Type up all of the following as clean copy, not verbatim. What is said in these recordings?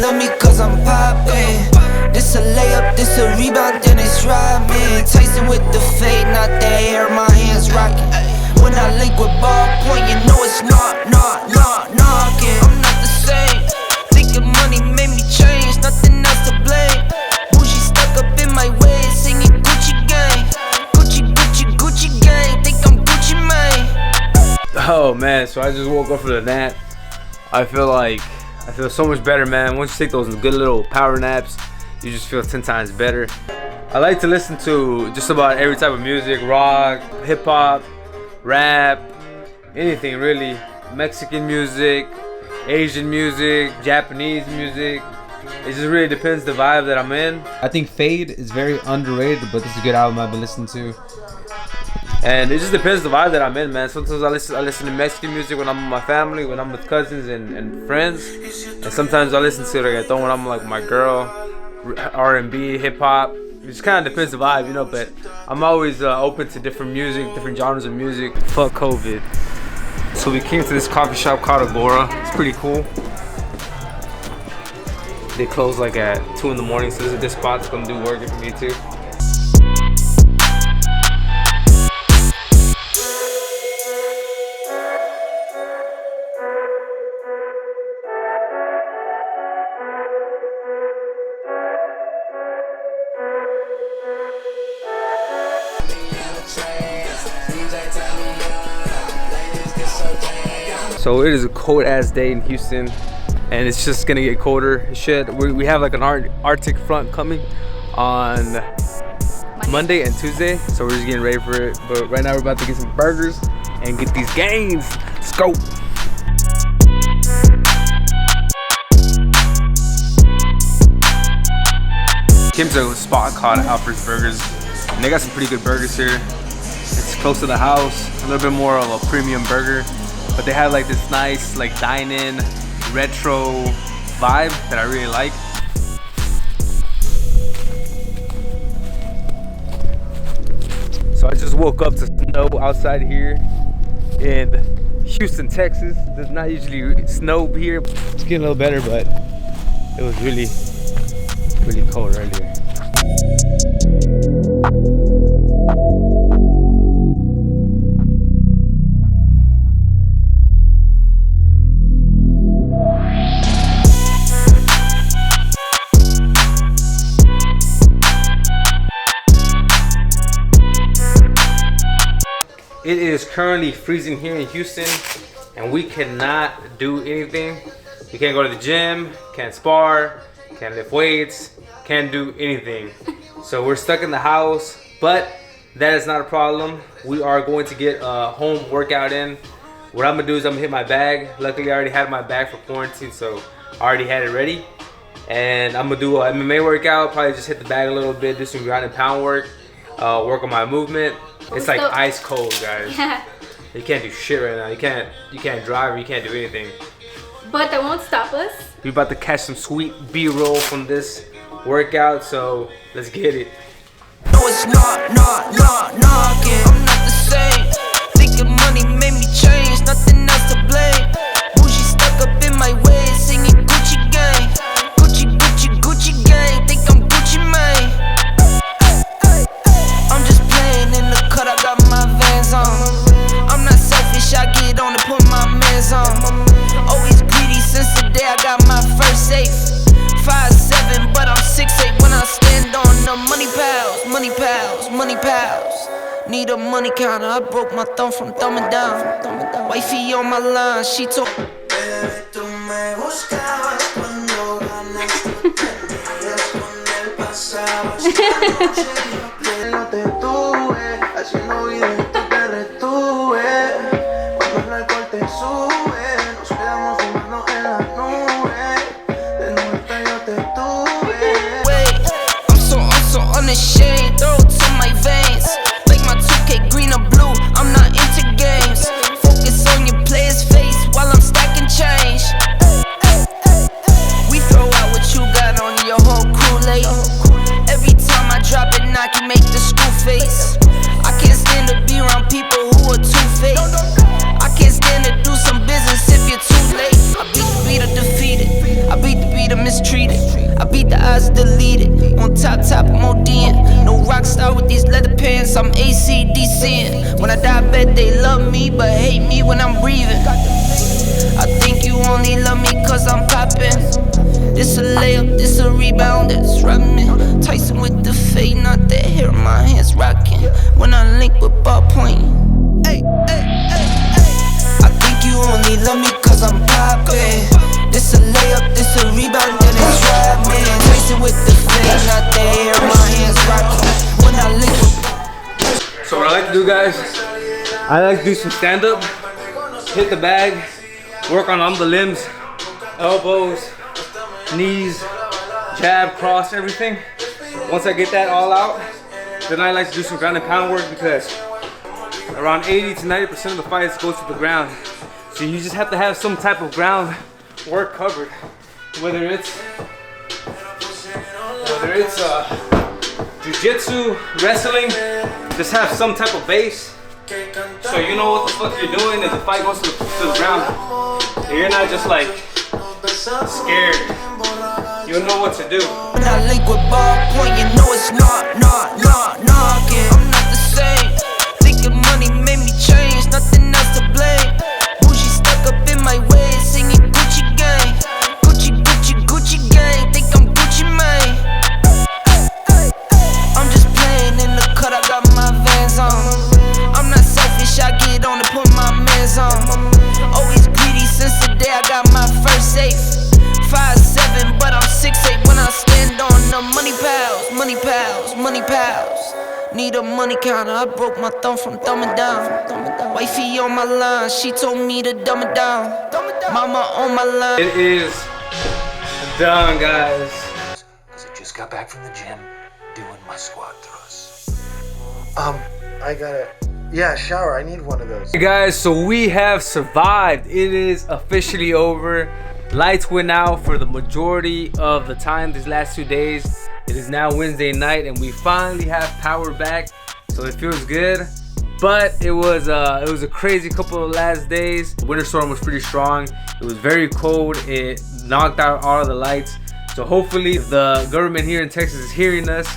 love me cause I'm poppin'. This a layup, this a rebound, then it's driving. Tyson with the fade, not the hair, my hands rockin'. When I link with ballpoint, you know it's knockin'. I'm not the same. Thinking money made me change, nothing else to blame. Bougie stuck up in my way, singing Gucci gang. Gucci gang, think I'm Gucci Mane. Oh man, so I just woke up from the nap. I feel so much better, man. Once you take those good little power naps, you just feel 10 times better. I like to listen to just about every type of music: rock, hip hop, rap, anything really. Mexican music, Asian music, Japanese music. It just really depends the vibe that I'm in. I think Fade is very underrated, but this is a good album I've been listening to. And it just depends the vibe that I'm in, man. Sometimes I listen to Mexican music when I'm with my family, when I'm with cousins and friends. And sometimes I listen to reggaeton when I'm like with my girl, R&B, hip hop. It just kind of depends the vibe, you know. But I'm always open to different music, different genres of music. Fuck COVID. So we came to this coffee shop called Agora. It's pretty cool. They close like at 2 in the morning, so this is a good spot to come do work if you need to. So it is a cold ass day in Houston, and it's just gonna get colder. Shit, we have like an Arctic front coming on Monday and Tuesday, so we're just getting ready for it. But right now we're about to get some burgers and get these gains. Let's go. Came to a spot called Alfred's Burgers, and they got some pretty good burgers here. It's close to the house, a little bit more of a premium burger. But they have like this nice like dine-in retro vibe that I really like. So I just woke up to snow outside here in Houston, Texas. There's not usually snow here. It's getting a little better, but it was really cold earlier. It is currently freezing here in Houston, and we cannot do anything. We can't go to the gym, can't spar, can't lift weights, can't do anything. So we're stuck in the house, but that is not a problem. We are going to get a home workout in. What I'm gonna do is I'm gonna hit my bag. Luckily I already had my bag for quarantine, so I already had it ready. And I'm gonna do an MMA workout, probably just hit the bag a little bit, do some ground and pound work, work on my movement. It's like ice cold, guys. You can't do shit right now. You can't drive, or you can't do anything. But that won't stop us. We're about to catch some sweet B-roll from this workout, so let's get it. No, it's knockin'. I'm not the same. Thinking money made me change, nothing else to blame. Bougie stuck up in my way, singing Gucci gang. Gucci gang, think I'm Gucci Mane. I'm just playing in the cut, I got my Vans on. I'm not selfish, I get on and put my mans on. Always greedy since the day I got my first safe. 5'7", but I'm 6'8" when I stand on the money pals. Need a money counter, I broke my thumb from thumbing down. Wifey on my line, she told unashamed, throats on my veins. Like my 2K green or blue, I'm not into games. Focus on your player's face while I'm stacking change. We throw out what you got on your whole Kool-Aid. Every time I drop it, knock you make the I'm AC/DCing. When I die, bet they love me, but hate me when I'm breathing. I think you only love me cause I'm poppin'. This a layup, this a rebound, that's rubbing. Tyson with the fade, not the hair, my hands rocking. When I link with ball point. Ay, ay, ay, ay. I think you only love me cause I'm poppin'. This a layup, this a rebound, then it's rubbing. Tyson with the fade, not the hair, my hands rocking. When I link with. So what I like to do, guys, I like to do some stand-up, hit the bag, work on all the limbs, elbows, knees, jab, cross, everything. Once I get that all out, then I like to do some ground and pound work because around 80 to 90% of the fights go to the ground. So you just have to have some type of ground work covered. Whether it's jiu-jitsu, wrestling, just have some type of base. So you know what the fuck you're doing if the fight goes to the ground. You're not just like scared. You know what to do. When I link with ball point, you know it's not knocking. I'm not the same. Thinking money made me change, nothing else to blame. Bougie stuck up in my ways, singing Gucci gang. Gucci, Gucci, Gucci gang. Think I'm Gucci Mane. I'm just playing in the cut, I got my Vans on. I'm not selfish, I get on and put my mans on. Always greedy since the day I got my first safe. 5'7", but I'm 6'8" when I stand on the money pals, money pals, money pals. Need a money counter, I broke my thumb from thumbing down. Wifey on my line, she told me to dumb it down. Mama on my line. It is done, guys. Cause I just got back from the gym doing my squat thrusts. I gotta, yeah, shower. I need one of those. Hey guys, so we have survived. It is officially over. Lights went out for the majority of the time these last 2 days. It is now Wednesday night and we finally have power back, so it feels good. But it was a crazy couple of last days. The winter storm was pretty strong. It was very cold. It knocked out all of the lights. So hopefully if the government here in Texas is hearing us,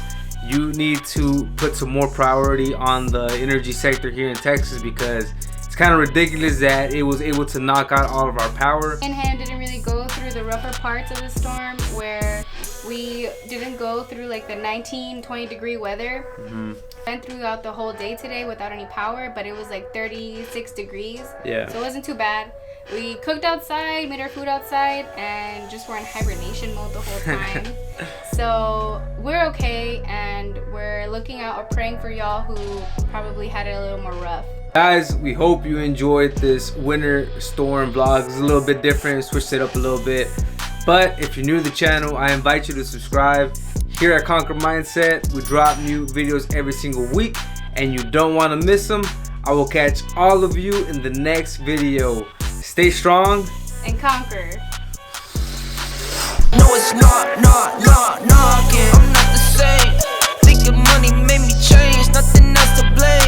you need to put some more priority on the energy sector here in Texas, because it's kind of ridiculous that it was able to knock out all of our power. Hand didn't really go through the rougher parts of the storm, where we didn't go through like the 19-20 degree weather. Went throughout the whole day today without any power, but it was like 36 degrees. Yeah. So it wasn't too bad. We cooked outside, made our food outside, and just were in hibernation mode the whole time. So we're okay, and we're looking out or praying for y'all who probably had it a little more rough. Guys, we hope you enjoyed this winter storm vlog. It's a little bit different, switched it up a little bit. But if you're new to the channel, I invite you to subscribe. Here at Conquer Mindset, we drop new videos every single week, and you don't want to miss them. I will catch all of you in the next video. Stay strong And conquer. No, it's not knocking. I'm not the same. Thinking money made me change, nothing else to blame.